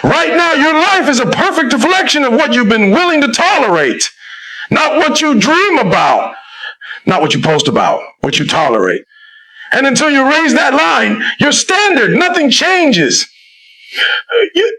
Right now, your life is a perfect reflection of what you've been willing to tolerate, not what you dream about, not what you post about, what you tolerate. And until you raise that line, your standard, nothing changes.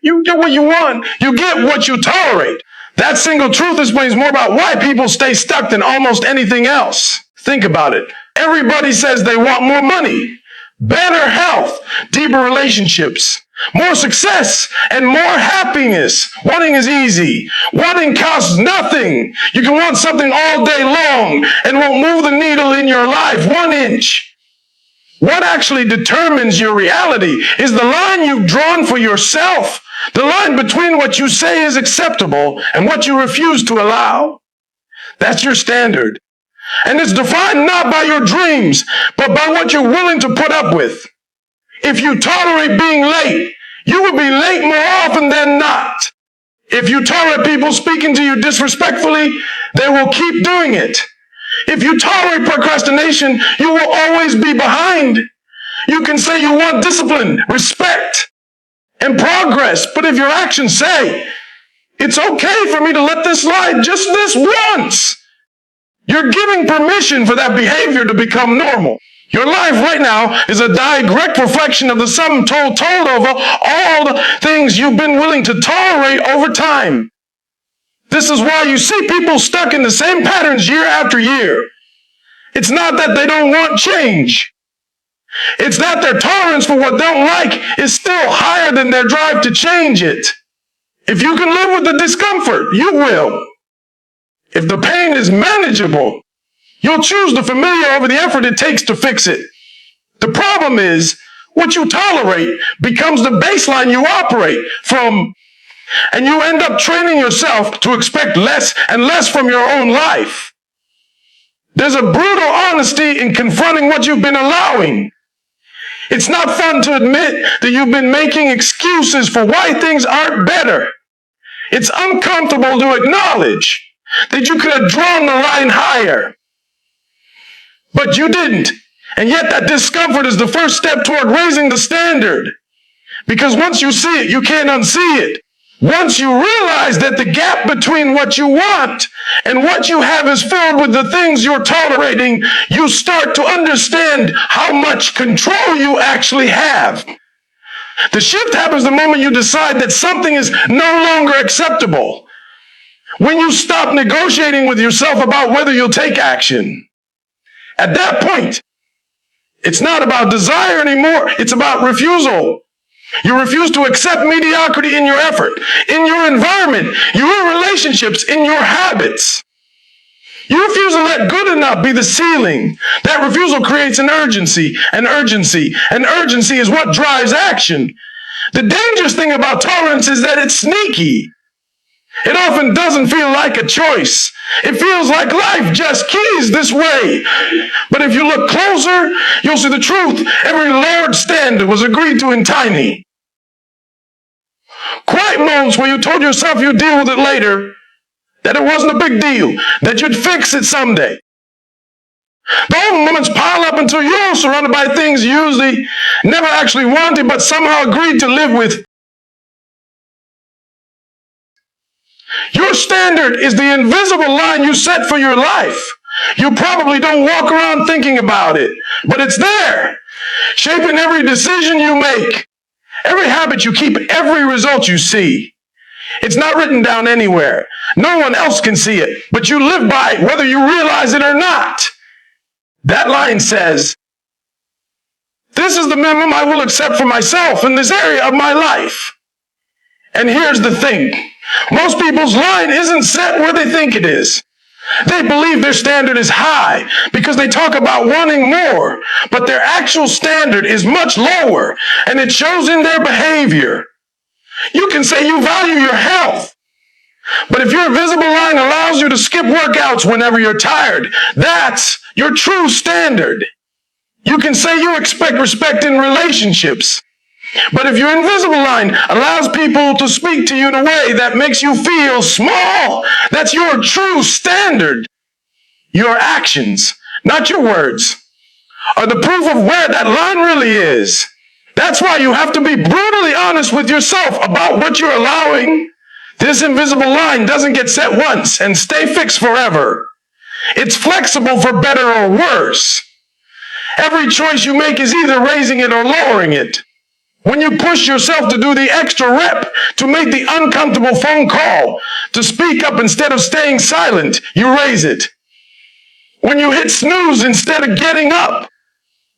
You get what you want. You get what you tolerate. That single truth explains more about why people stay stuck than almost anything else. Think about it. Everybody says they want more money, better health, deeper relationships, more success, and more happiness. Wanting is easy. Wanting costs nothing. You can want something all day long and won't move the needle in your life 1 inch. What actually determines your reality is the line you've drawn for yourself, the line between what you say is acceptable and what you refuse to allow. That's your standard. And it's defined not by your dreams, but by what you're willing to put up with. If you tolerate being late, you will be late more often than not. If you tolerate people speaking to you disrespectfully, they will keep doing it. If you tolerate procrastination, you will always be behind. You can say you want discipline, respect, and progress, but if your actions say, it's okay for me to let this slide just this once, you're giving permission for that behavior to become normal. Your life right now is a direct reflection of the sum total over all the things you've been willing to tolerate over time. This is why you see people stuck in the same patterns year after year. It's not that they don't want change. It's that their tolerance for what they don't like is still higher than their drive to change it. If you can live with the discomfort, you will. If the pain is manageable, you'll choose the familiar over the effort it takes to fix it. The problem is, what you tolerate becomes the baseline you operate from, and you end up training yourself to expect less and less from your own life. There's a brutal honesty in confronting what you've been allowing. It's not fun to admit that you've been making excuses for why things aren't better. It's uncomfortable to acknowledge that you could have drawn the line higher. But you didn't. And yet that discomfort is the first step toward raising the standard. Because once you see it, you can't unsee it. Once you realize that the gap between what you want and what you have is filled with the things you're tolerating, you start to understand how much control you actually have. The shift happens the moment you decide that something is no longer acceptable. When you stop negotiating with yourself about whether you'll take action. At that point, it's not about desire anymore, it's about refusal. You refuse to accept mediocrity in your effort, in your environment, your relationships, in your habits. You refuse to let good enough be the ceiling. That refusal creates an urgency, and urgency is what drives action. The dangerous thing about tolerance is that it's sneaky. It often doesn't feel like a choice. It feels like life just keys this way. But if you look closer, you'll see the truth. Every lowered standard was agreed to in tiny. Quiet moments where you told yourself you'd deal with it later, that it wasn't a big deal, that you'd fix it someday. Those moments pile up until you're surrounded by things you usually never actually wanted but somehow agreed to live with. Your standard is the invisible line you set for your life. You probably don't walk around thinking about it, but it's there, shaping every decision you make, every habit you keep, every result you see. It's not written down anywhere. No one else can see it, but you live by it whether you realize it or not. That line says, this is the minimum I will accept for myself in this area of my life. And here's the thing. Most people's line isn't set where they think it is. They believe their standard is high because they talk about wanting more, but their actual standard is much lower, and it shows in their behavior. You can say you value your health, but if your invisible line allows you to skip workouts whenever you're tired, that's your true standard. You can say you expect respect in relationships, but if your invisible line allows people to speak to you in a way that makes you feel small, that's your true standard. Your actions, not your words, are the proof of where that line really is. That's why you have to be brutally honest with yourself about what you're allowing. This invisible line doesn't get set once and stay fixed forever. It's flexible for better or worse. Every choice you make is either raising it or lowering it. When you push yourself to do the extra rep, to make the uncomfortable phone call, to speak up instead of staying silent, you raise it. When you hit snooze instead of getting up,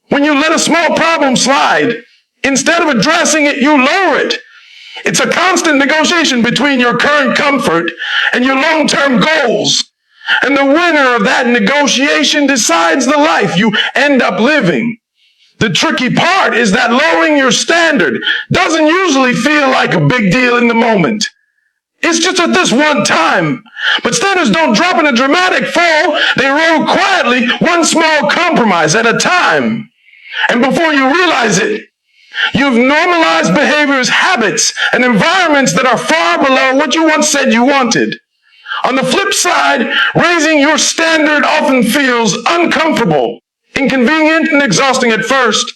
when you let a small problem slide, instead of addressing it, you lower it. It's a constant negotiation between your current comfort and your long-term goals. And the winner of that negotiation decides the life you end up living. The tricky part is that lowering your standard doesn't usually feel like a big deal in the moment. It's just at this one time. But standards don't drop in a dramatic fall. They roll quietly, one small compromise at a time. And before you realize it, you've normalized behaviors, habits, and environments that are far below what you once said you wanted. On the flip side, raising your standard often feels uncomfortable, inconvenient, and exhausting at first.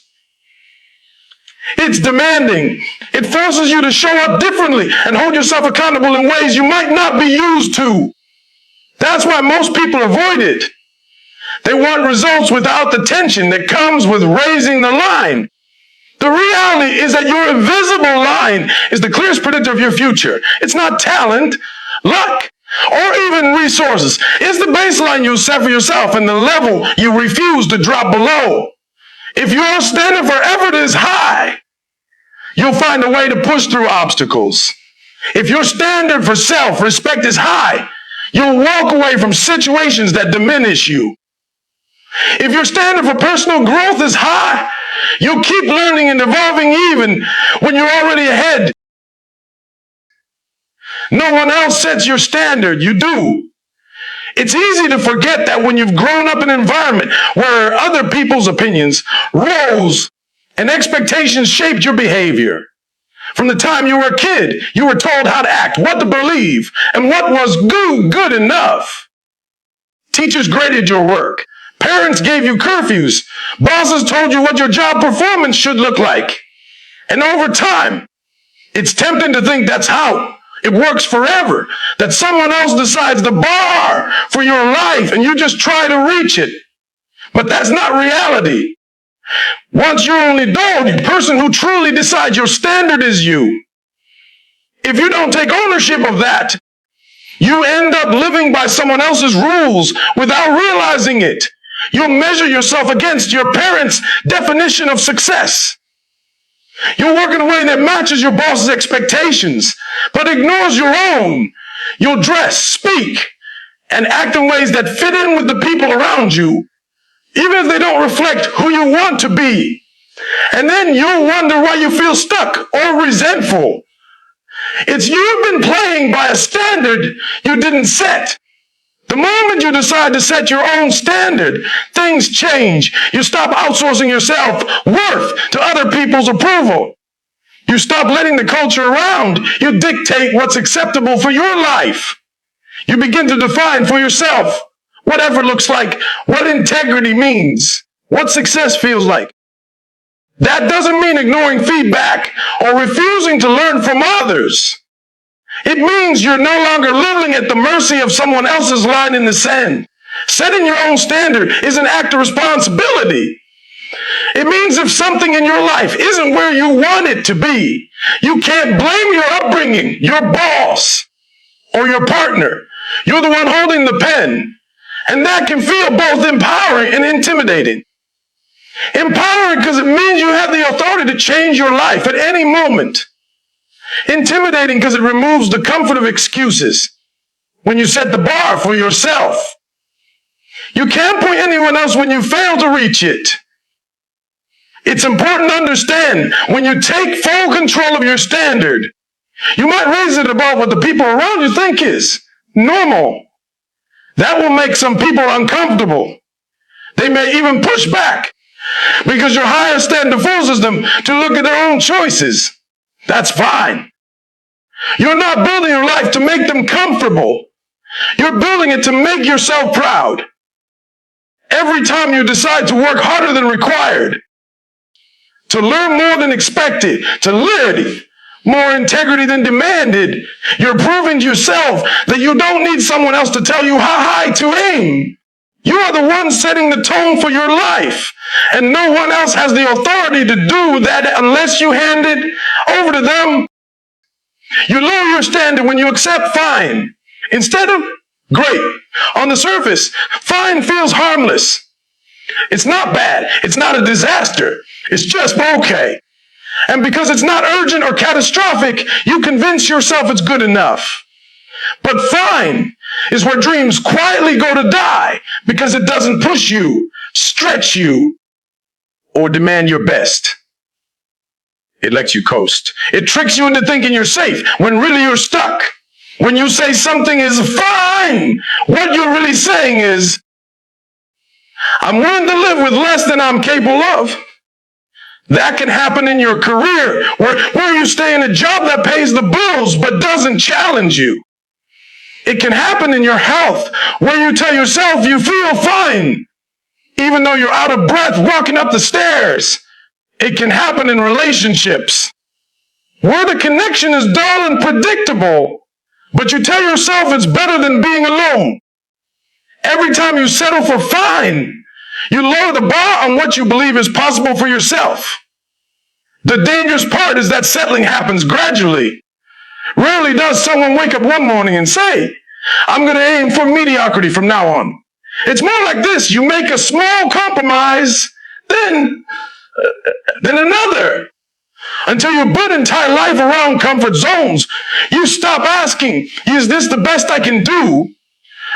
It's demanding. It forces you to show up differently and hold yourself accountable in ways you might not be used to. That's why most people avoid it. They want results without the tension that comes with raising the line. The reality is that your invisible line is the clearest predictor of your future. It's not talent, luck, or even resources. It's the baseline you set for yourself and the level you refuse to drop below. If your standard for effort is high, you'll find a way to push through obstacles. If your standard for self-respect is high, you'll walk away from situations that diminish you. If your standard for personal growth is high, you'll keep learning and evolving even when you're already ahead. No one else sets your standard, you do. It's easy to forget that when you've grown up in an environment where other people's opinions, roles, and expectations shaped your behavior. From the time you were a kid, you were told how to act, what to believe, and what was good enough. Teachers graded your work. Parents gave you curfews. Bosses told you what your job performance should look like. And over time, it's tempting to think that's how it works forever, that someone else decides the bar for your life and you just try to reach it. But that's not reality. Once you're an adult, the person who truly decides your standard is you. If you don't take ownership of that, you end up living by someone else's rules without realizing it. You'll measure yourself against your parents' definition of success. You'll work in a way that matches your boss's expectations, but ignores your own. You'll dress, speak, and act in ways that fit in with the people around you, even if they don't reflect who you want to be. And then you'll wonder why you feel stuck or resentful. It's you've been playing by a standard you didn't set. The moment you decide to set your own standard, things change. You stop outsourcing your self-worth to other people's approval. You stop letting the culture around you dictate what's acceptable for your life. You begin to define for yourself what effort looks like, what integrity means, what success feels like. That doesn't mean ignoring feedback or refusing to learn from others. It means you're no longer living at the mercy of someone else's line in the sand. Setting your own standard is an act of responsibility. It means if something in your life isn't where you want it to be, you can't blame your upbringing, your boss, or your partner. You're the one holding the pen. And that can feel both empowering and intimidating. Empowering because it means you have the authority to change your life at any moment. Intimidating because it removes the comfort of excuses when you set the bar for yourself. You can't point anyone else when you fail to reach it. It's important to understand when you take full control of your standard, you might raise it above what the people around you think is normal. That will make some people uncomfortable. They may even push back because your higher standard forces them to look at their own choices. That's fine. You're not building your life to make them comfortable. You're building it to make yourself proud. Every time you decide to work harder than required, to learn more than expected, to live more integrity than demanded. You're proving to yourself that you don't need someone else to tell you how high to aim. You are the one setting the tone for your life, and no one else has the authority to do that unless you hand it over to them. You lower your standard when you accept fine instead of great. On the surface, fine feels harmless. It's not bad. It's not a disaster. It's just okay. And because it's not urgent or catastrophic, you convince yourself it's good enough. But fine is where dreams quietly go to die because it doesn't push you, stretch you, or demand your best. It lets you coast. It tricks you into thinking you're safe when really you're stuck. When you say something is fine, what you're really saying is, I'm willing to live with less than I'm capable of. That can happen in your career, where you stay in a job that pays the bills but doesn't challenge you. It can happen in your health, where you tell yourself you feel fine, even though you're out of breath walking up the stairs. It can happen in relationships, where the connection is dull and predictable, but you tell yourself it's better than being alone. Every time you settle for fine, you lower the bar on what you believe is possible for yourself. The dangerous part is that settling happens gradually. Rarely does someone wake up one morning and say, I'm going to aim for mediocrity from now on. It's more like this. You make a small compromise, then another, until you build entire life around comfort zones. You stop asking, is this the best I can do?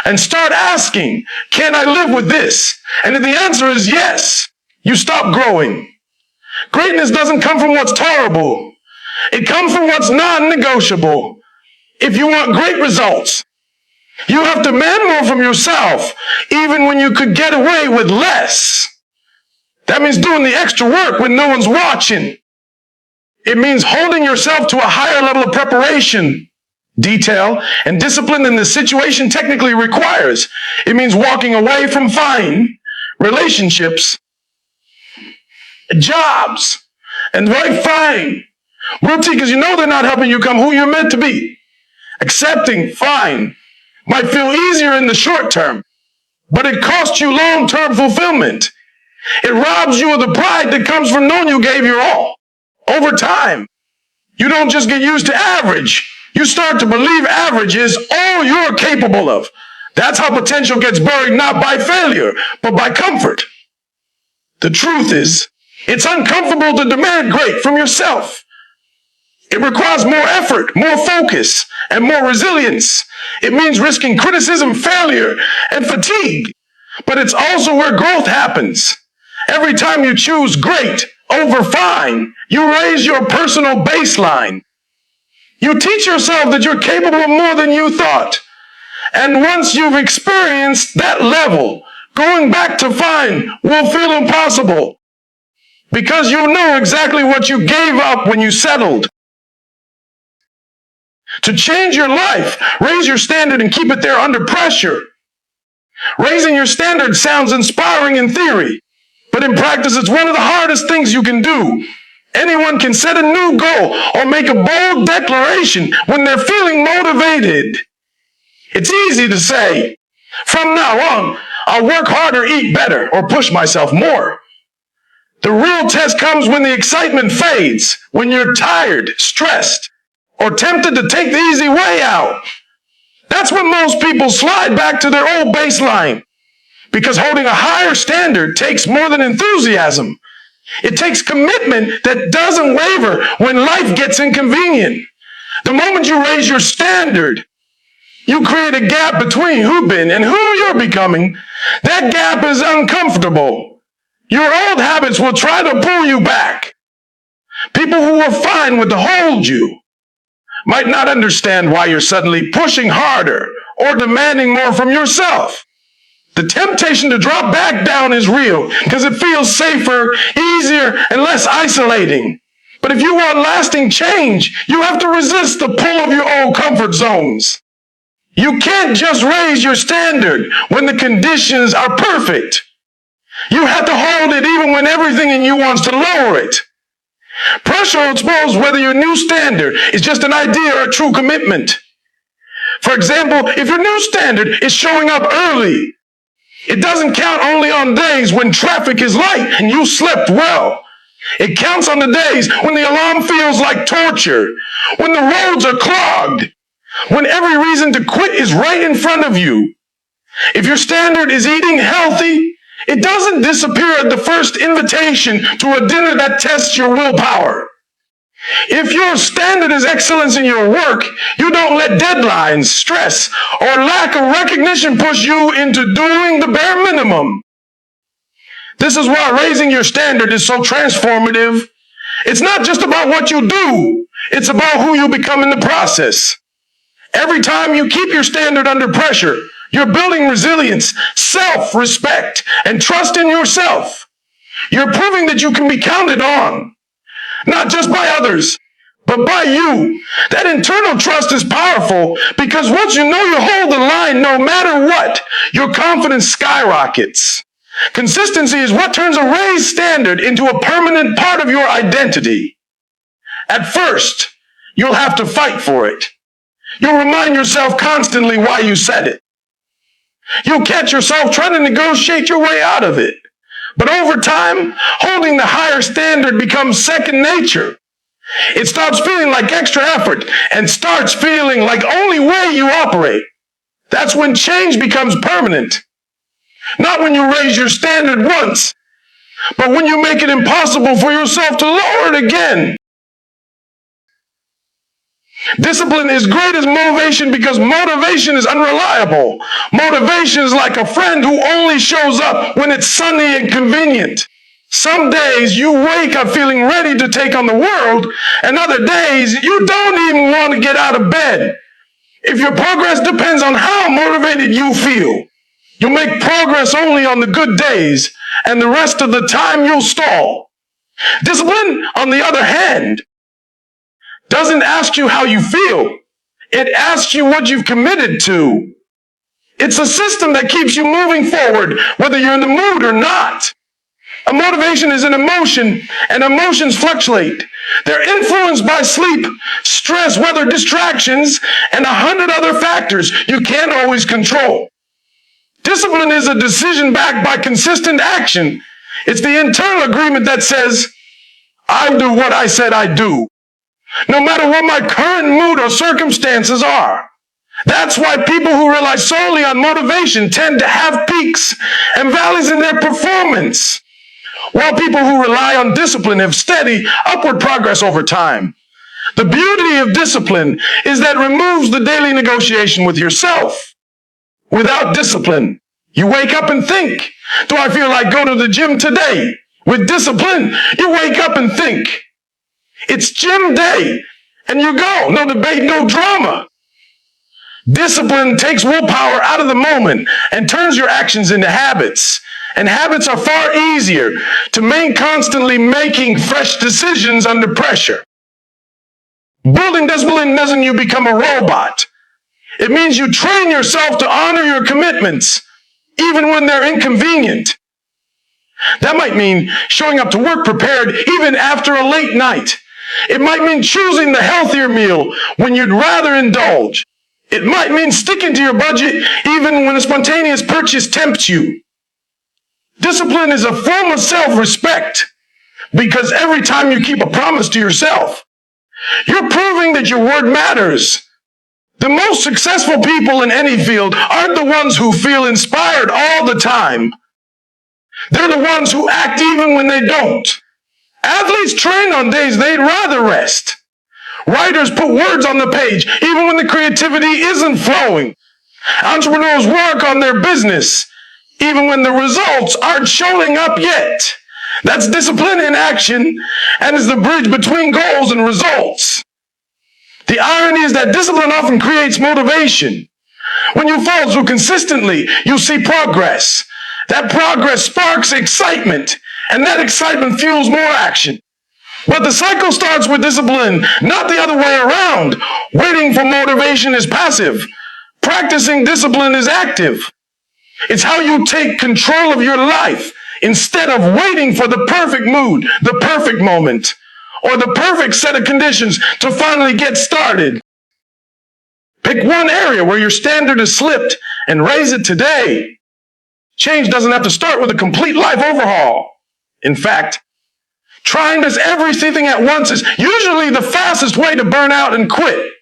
And start asking, can I live with this? And if the answer is yes, you stop growing. Greatness doesn't come from what's tolerable. It comes from what's non-negotiable. If you want great results, you have to demand more from yourself, even when you could get away with less. That means doing the extra work when no one's watching. It means holding yourself to a higher level of preparation, detail, and discipline than the situation technically requires. It means walking away from fine relationships, jobs, and fine routine, because you know they're not helping you become who you're meant to be. Accepting fine might feel easier in the short term, but it costs you long-term fulfillment. It robs you of the pride that comes from knowing you gave your all. Over time, you don't just get used to average. You start to believe average is all you're capable of. That's how potential gets buried, not by failure, but by comfort. The truth is, it's uncomfortable to demand great from yourself. It requires more effort, more focus, and more resilience. It means risking criticism, failure, and fatigue. But it's also where growth happens. Every time you choose great over fine, you raise your personal baseline. You teach yourself that you're capable of more than you thought. And once you've experienced that level, going back to fine will feel impossible, because you know exactly what you gave up when you settled. To change your life, raise your standard and keep it there under pressure. Raising your standard sounds inspiring in theory, but in practice, it's one of the hardest things you can do. Anyone can set a new goal or make a bold declaration when they're feeling motivated. It's easy to say, from now on, I'll work harder, eat better, or push myself more. The real test comes when the excitement fades, when you're tired, stressed, or tempted to take the easy way out. That's when most people slide back to their old baseline, because holding a higher standard takes more than enthusiasm. It takes commitment that doesn't waver when life gets inconvenient. The moment you raise your standard, you create a gap between who've been and who you're becoming. That gap is uncomfortable. Your old habits will try to pull you back. People who were fine with to hold you might not understand why you're suddenly pushing harder or demanding more from yourself. The temptation to drop back down is real because it feels safer, easier, and less isolating. But if you want lasting change, you have to resist the pull of your old comfort zones. You can't just raise your standard when the conditions are perfect. You have to hold it even when everything in you wants to lower it. Pressure will expose whether your new standard is just an idea or a true commitment. For example, if your new standard is showing up early, it doesn't count only on days when traffic is light and you slept well. It counts on the days when the alarm feels like torture, when the roads are clogged, when every reason to quit is right in front of you. If your standard is eating healthy, it doesn't disappear at the first invitation to a dinner that tests your willpower. If your standard is excellence in your work, you don't let deadlines, stress, or lack of recognition push you into doing the bare minimum. This is why raising your standard is so transformative. It's not just about what you do, it's about who you become in the process. Every time you keep your standard under pressure, you're building resilience, self-respect, and trust in yourself. You're proving that you can be counted on, not just by others, but by you. That internal trust is powerful because once you know you hold the line no matter what, your confidence skyrockets. Consistency is what turns a raised standard into a permanent part of your identity. At first, you'll have to fight for it. You'll remind yourself constantly why you said it. You'll catch yourself trying to negotiate your way out of it. But over time, holding the higher standard becomes second nature. It stops feeling like extra effort and starts feeling like only way you operate. That's when change becomes permanent. Not when you raise your standard once, but when you make it impossible for yourself to lower it again. Discipline is great as motivation because motivation is unreliable. Motivation is like a friend who only shows up when it's sunny and convenient. Some days you wake up feeling ready to take on the world, and other days you don't even want to get out of bed. If your progress depends on how motivated you feel, you'll make progress only on the good days, and the rest of the time you'll stall. Discipline, on the other hand, doesn't ask you how you feel. It asks you what you've committed to. It's a system that keeps you moving forward, whether you're in the mood or not. A motivation is an emotion, and emotions fluctuate. They're influenced by sleep, stress, weather, distractions, and 100 other factors you can't always control. Discipline is a decision backed by consistent action. It's the internal agreement that says, I do what I said I'd do, no matter what my current mood or circumstances are. That's why people who rely solely on motivation tend to have peaks and valleys in their performance, while people who rely on discipline have steady upward progress over time. The beauty of discipline is that it removes the daily negotiation with yourself. Without discipline, you wake up and think, do I feel like going to the gym today? With discipline, you wake up and think, it's gym day, and you go. No debate, no drama. Discipline takes willpower out of the moment and turns your actions into habits. And habits are far easier to maintain constantly making fresh decisions under pressure. Building discipline doesn't mean you become a robot. It means you train yourself to honor your commitments, even when they're inconvenient. That might mean showing up to work prepared even after a late night. It might mean choosing the healthier meal when you'd rather indulge. It might mean sticking to your budget even when a spontaneous purchase tempts you. Discipline is a form of self-respect because every time you keep a promise to yourself, you're proving that your word matters. The most successful people in any field aren't the ones who feel inspired all the time. They're the ones who act even when they don't. Athletes train on days they'd rather rest. Writers put words on the page even when the creativity isn't flowing. Entrepreneurs work on their business even when the results aren't showing up yet. That's discipline in action and is the bridge between goals and results. The irony is that discipline often creates motivation. When you follow through consistently, you see progress. That progress sparks excitement, and that excitement fuels more action. But the cycle starts with discipline, not the other way around. Waiting for motivation is passive. Practicing discipline is active. It's how you take control of your life instead of waiting for the perfect mood, the perfect moment, or the perfect set of conditions to finally get started. Pick one area where your standard has slipped and raise it today. Change doesn't have to start with a complete life overhaul. In fact, trying this everything at once is usually the fastest way to burn out and quit.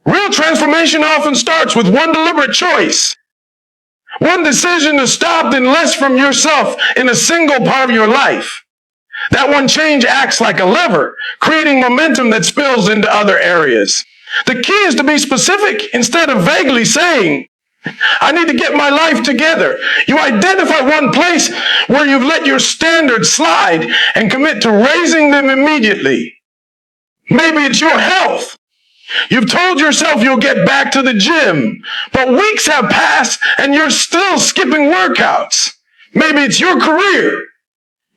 Real transformation often starts with one deliberate choice. One decision to stop and less from yourself in a single part of your life. That one change acts like a lever, creating momentum that spills into other areas. The key is to be specific instead of vaguely saying, I need to get my life together. You identify one place where you've let your standards slide and commit to raising them immediately. Maybe it's your health. You've told yourself you'll get back to the gym, but weeks have passed and you're still skipping workouts. Maybe it's your career.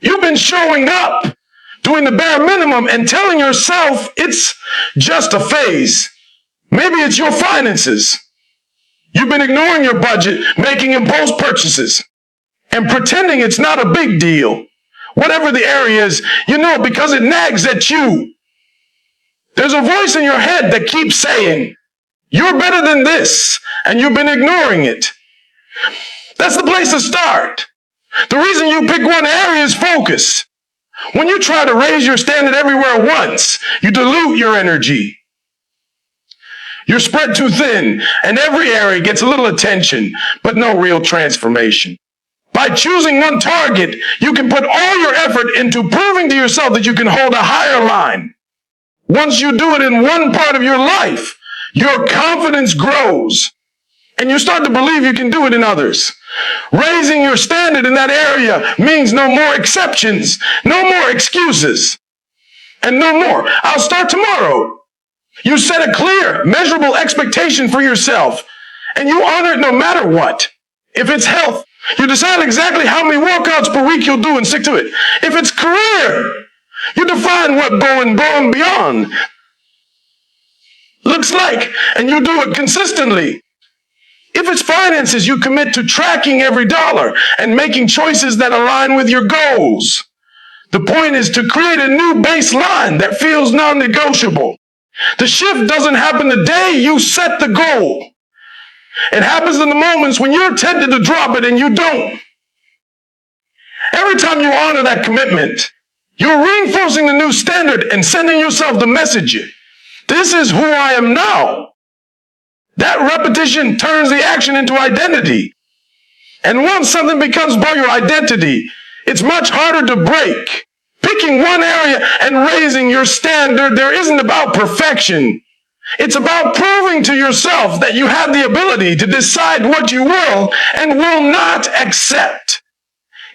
You've been showing up, doing the bare minimum and telling yourself it's just a phase. Maybe it's your finances. You've been ignoring your budget, making impulse purchases, and pretending it's not a big deal. Whatever the area is, you know because it nags at you. There's a voice in your head that keeps saying, you're better than this, and you've been ignoring it. That's the place to start. The reason you pick one area is focus. When you try to raise your standard everywhere at once, you dilute your energy. You're spread too thin, and every area gets a little attention, but no real transformation. By choosing one target, you can put all your effort into proving to yourself that you can hold a higher line. Once you do it in one part of your life, your confidence grows, and you start to believe you can do it in others. Raising your standard in that area means no more exceptions, no more excuses, and no more, I'll start tomorrow. You set a clear, measurable expectation for yourself, and you honor it no matter what. If it's health, you decide exactly how many workouts per week you'll do and stick to it. If it's career, you define what going beyond looks like, and you do it consistently. If it's finances, you commit to tracking every dollar and making choices that align with your goals. The point is to create a new baseline that feels non-negotiable. The shift doesn't happen the day you set the goal. It happens in the moments when you're tempted to drop it and you don't. Every time you honor that commitment, you're reinforcing the new standard and sending yourself the message. This is who I am now. That repetition turns the action into identity. And once something becomes part of your identity, it's much harder to break. Picking one area and raising your standard there isn't about perfection. It's about proving to yourself that you have the ability to decide what you will and will not accept.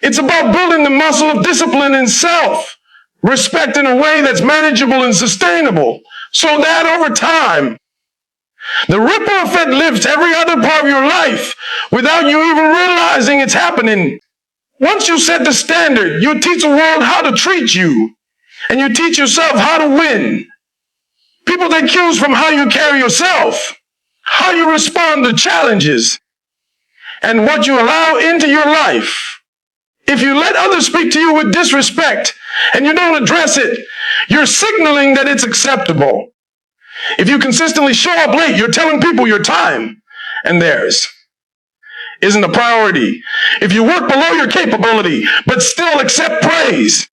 It's about building the muscle of discipline in self, respect in a way that's manageable and sustainable, so that over time, the ripple effect lifts every other part of your life without you even realizing it's happening. Once you set the standard, you teach the world how to treat you, and you teach yourself how to win. People take cues from how you carry yourself, how you respond to challenges, and what you allow into your life. If you let others speak to you with disrespect and you don't address it, you're signaling that it's acceptable. If you consistently show up late, you're telling people your time and theirs isn't a priority. If you work below your capability but still accept praise,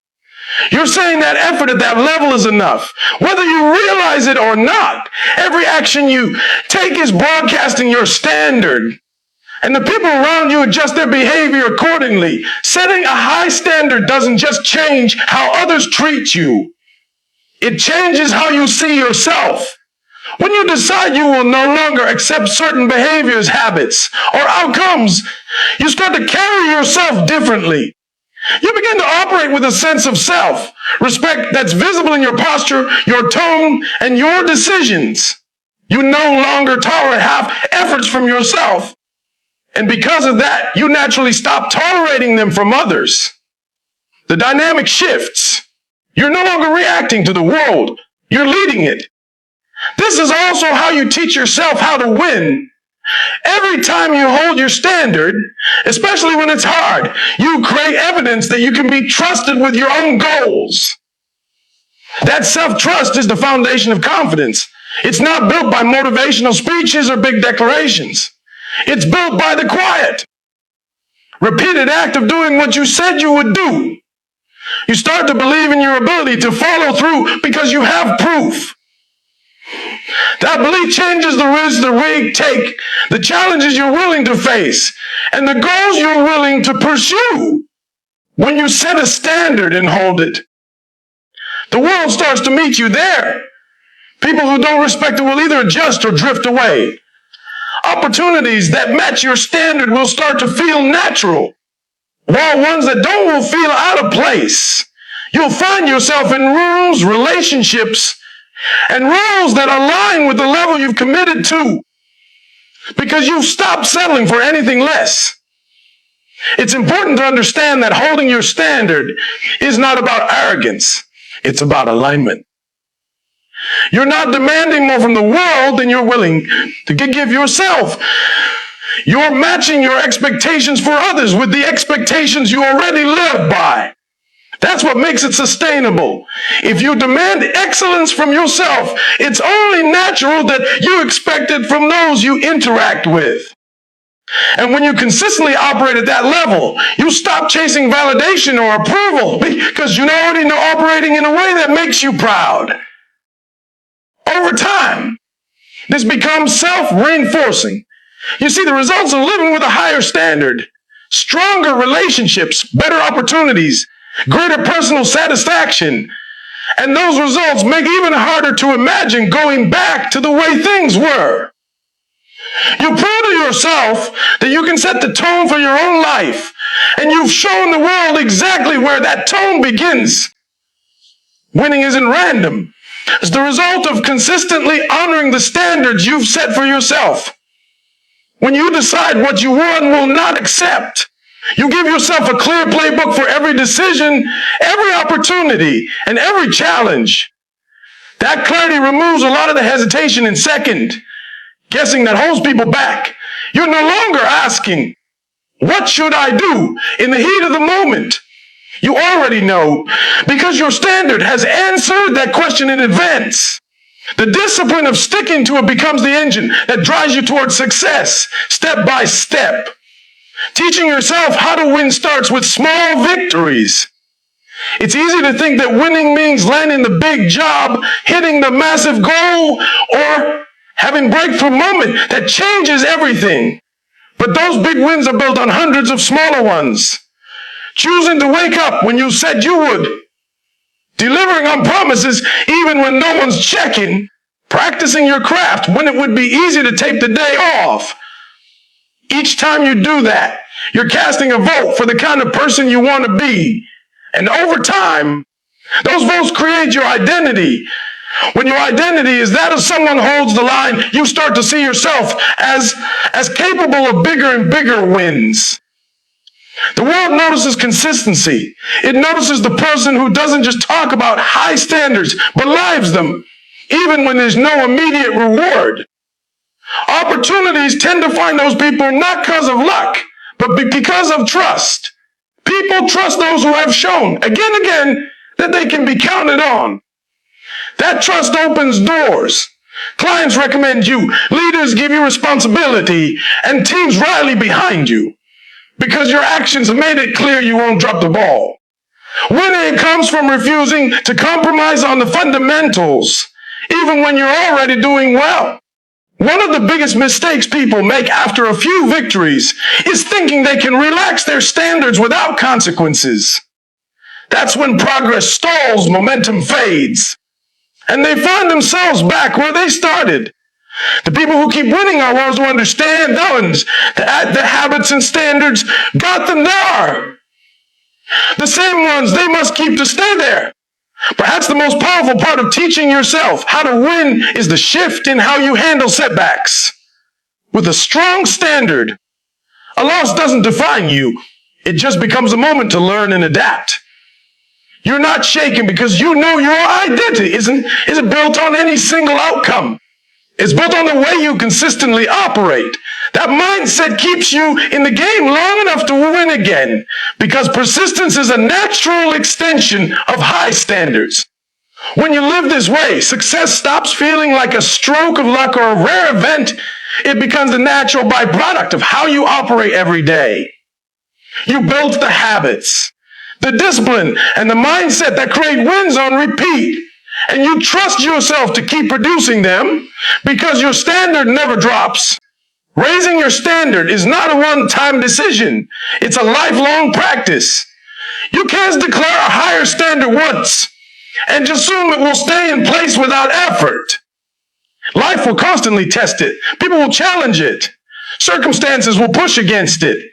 you're saying that effort at that level is enough. Whether you realize it or not, every action you take is broadcasting your standard. And the people around you adjust their behavior accordingly. Setting a high standard doesn't just change how others treat you. It changes how you see yourself. When you decide you will no longer accept certain behaviors, habits, or outcomes, you start to carry yourself differently. You begin to operate with a sense of self, respect that's visible in your posture, your tone, and your decisions. You no longer tolerate half efforts from yourself. And because of that, you naturally stop tolerating them from others. The dynamic shifts. You're no longer reacting to the world. You're leading it. This is also how you teach yourself how to win. Every time you hold your standard, especially when it's hard, you create evidence that you can be trusted with your own goals. That self-trust is the foundation of confidence. It's not built by motivational speeches or big declarations. It's built by the quiet, repeated act of doing what you said you would do. You start to believe in your ability to follow through because you have proof. That belief changes the risks the way you take, the challenges you're willing to face, and the goals you're willing to pursue. When you set a standard and hold it, the world starts to meet you there. People who don't respect it will either adjust or drift away. Opportunities that match your standard will start to feel natural, while ones that don't will feel out of place. You'll find yourself in rooms, relationships, and roles that align with the level you've committed to, because you've stopped settling for anything less. It's important to understand that holding your standard is not about arrogance. It's about alignment. You're not demanding more from the world than you're willing to give yourself. You're matching your expectations for others with the expectations you already live by. That's what makes it sustainable. If you demand excellence from yourself, it's only natural that you expect it from those you interact with. And when you consistently operate at that level, you stop chasing validation or approval because you already know operating in a way that makes you proud. Over time, this becomes self-reinforcing. You see, the results of living with a higher standard, stronger relationships, better opportunities, greater personal satisfaction, and those results make it even harder to imagine going back to the way things were. You prove to yourself that you can set the tone for your own life, and you've shown the world exactly where that tone begins. Winning isn't random. It's the result of consistently honoring the standards you've set for yourself. When you decide what you will and will not accept, you give yourself a clear playbook for every decision, every opportunity, and every challenge. That clarity removes a lot of the hesitation and second guessing that holds people back. You're no longer asking, what should I do in the heat of the moment? You already know because your standard has answered that question in advance. The discipline of sticking to it becomes the engine that drives you towards success, step by step. Teaching yourself how to win starts with small victories. It's easy to think that winning means landing the big job, hitting the massive goal, or having breakthrough moment that changes everything. But those big wins are built on hundreds of smaller ones. Choosing to wake up when you said you would. Delivering on promises even when no one's checking. Practicing your craft when it would be easy to take the day off. Each time you do that, you're casting a vote for the kind of person you want to be. And over time, those votes create your identity. When your identity is that of someone who holds the line, you start to see yourself as capable of bigger and bigger wins. The world notices consistency. It notices the person who doesn't just talk about high standards, but lives them, even when there's no immediate reward. Opportunities tend to find those people not because of luck, but because of trust. People trust those who have shown, again and again, that they can be counted on. That trust opens doors. Clients recommend you, leaders give you responsibility, and teams rally behind you because your actions have made it clear you won't drop the ball. Winning comes from refusing to compromise on the fundamentals, even when you're already doing well. One of the biggest mistakes people make after a few victories is thinking they can relax their standards without consequences. That's when progress stalls, momentum fades, and they find themselves back where they started. The people who keep winning are ones who understand those. The habits and standards got them there. The same ones they must keep to stay there. Perhaps the most powerful part of teaching yourself how to win is the shift in how you handle setbacks. With a strong standard, a loss doesn't define you. It just becomes a moment to learn and adapt. You're not shaken because you know your identity isn't built on any single outcome. It's built on the way you consistently operate. That mindset keeps you in the game long enough to win again because persistence is a natural extension of high standards. When you live this way, success stops feeling like a stroke of luck or a rare event. It becomes the natural byproduct of how you operate every day. You build the habits, the discipline, and the mindset that create wins on repeat. And you trust yourself to keep producing them because your standard never drops. Raising your standard is not a one-time decision. It's a lifelong practice. You can't declare a higher standard once and just assume it will stay in place without effort. Life will constantly test it. People will challenge it. Circumstances will push against it.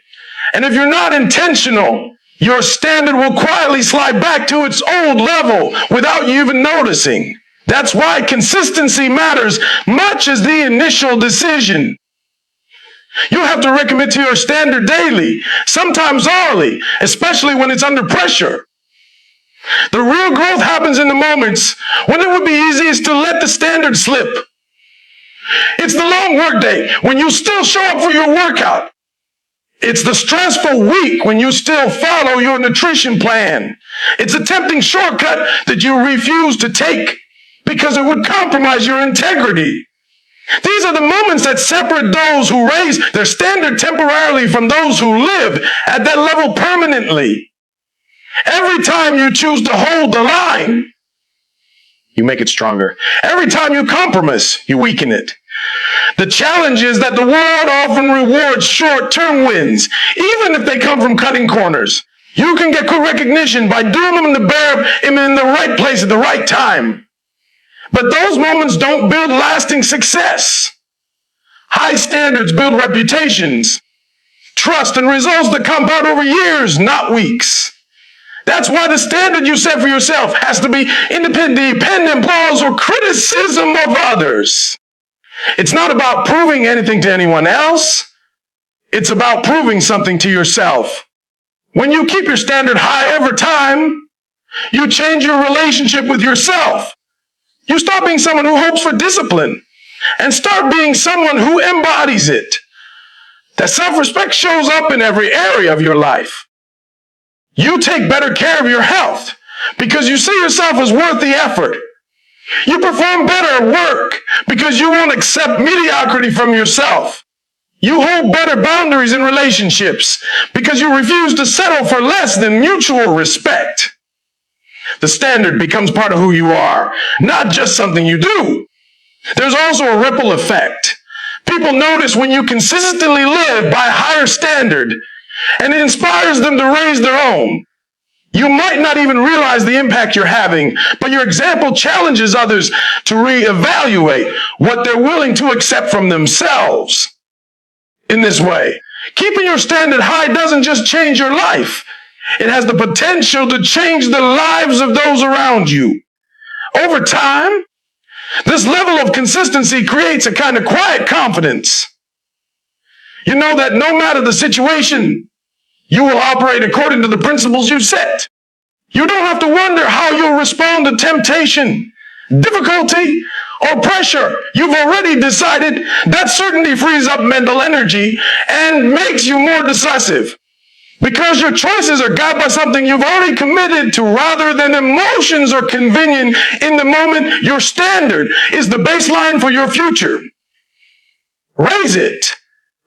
And if you're not intentional, your standard will quietly slide back to its old level without you even noticing. That's why consistency matters much as the initial decision. You have to recommit to your standard daily, sometimes hourly, especially when it's under pressure. The real growth happens in the moments when it would be easiest to let the standard slip. It's the long workday when you still show up for your workout. It's the stressful week when you still follow your nutrition plan. It's a tempting shortcut that you refuse to take because it would compromise your integrity. These are the moments that separate those who raise their standard temporarily from those who live at that level permanently. Every time you choose to hold the line, you make it stronger. Every time you compromise, you weaken it. The challenge is that the world often rewards short-term wins, even if they come from cutting corners. You can get quick recognition by doing them in the right place at the right time. But those moments don't build lasting success. High standards build reputations, trust, and results that compound over years, not weeks. That's why the standard you set for yourself has to be independent applause or criticism of others. It's not about proving anything to anyone else. It's about proving something to yourself. When you keep your standard high over time, you change your relationship with yourself. You stop being someone who hopes for discipline and start being someone who embodies it. That self-respect shows up in every area of your life. You take better care of your health because you see yourself as worth the effort. You perform better at work because you won't accept mediocrity from yourself. You hold better boundaries in relationships because you refuse to settle for less than mutual respect. The standard becomes part of who you are, not just something you do. There's also a ripple effect. People notice when you consistently live by a higher standard, and it inspires them to raise their own. You might not even realize the impact you're having, but your example challenges others to reevaluate what they're willing to accept from themselves. In this way, keeping your standard high doesn't just change your life. It has the potential to change the lives of those around you. Over time, this level of consistency creates a kind of quiet confidence. You know that no matter the situation, you will operate according to the principles you set. You don't have to wonder how you'll respond to temptation, difficulty, or pressure. You've already decided. That certainty frees up mental energy and makes you more decisive. Because your choices are guided by something you've already committed to rather than emotions or convenient in the moment. Your standard is the baseline for your future. Raise it,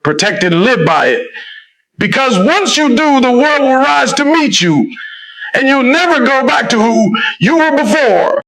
protect it, and live by it. Because once you do, the world will rise to meet you, and you'll never go back to who you were before.